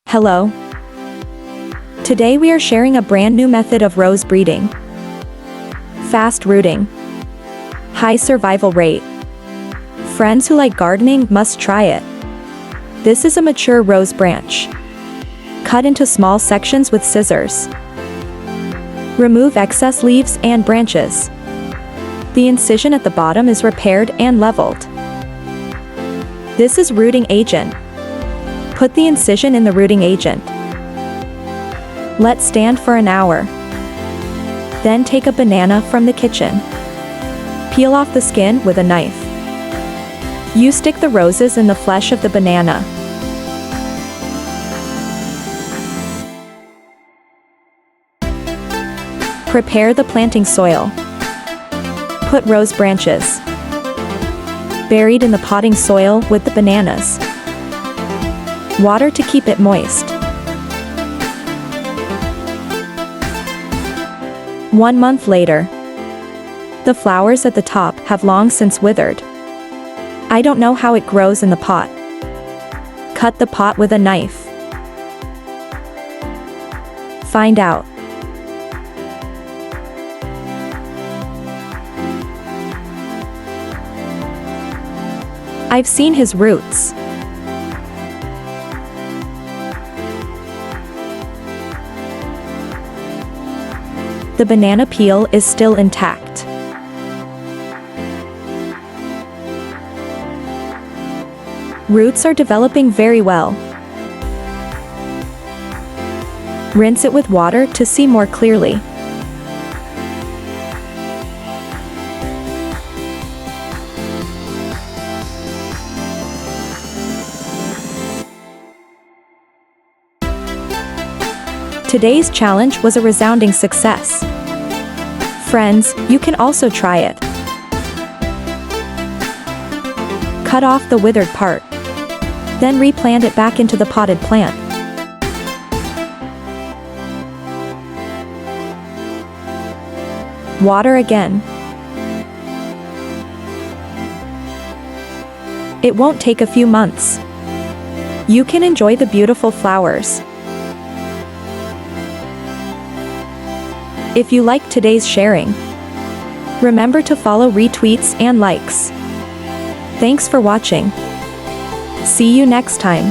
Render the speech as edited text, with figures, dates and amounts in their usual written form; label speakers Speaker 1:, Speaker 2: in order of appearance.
Speaker 1: Hello. Today we are sharing a brand new method of rose breeding. Fast rooting. High survival rate. Friends who like gardening must try it. This is a mature rose branch. Cut into small sections with scissors. Remove excess leaves and branches. The incision at the bottom is repaired and leveled. This is rooting agent. Put the incision in the rooting agent. Let stand for an hour. Then take a banana from the kitchen. Peel off the skin with a knife. You stick the roses in the flesh of the banana. Prepare the planting soil. Put rose branches buried in the potting soil with the bananas. Water to keep it moist. 1 month later. The flowers at the top have long since withered. I don't know how it grows in the pot. Cut the pot with a knife. Find out. I've seen his roots. The banana peel is still intact. Roots are developing very well. Rinse it with water to see more clearly. Today's challenge was a resounding success. Friends, you can also try it. Cut off the withered part. Then replant it back into the potted plant. Water again. It won't take a few months. You can enjoy the beautiful flowers. If you liked today's sharing, remember to follow, retweets, and likes. Thanks for watching. See you next time.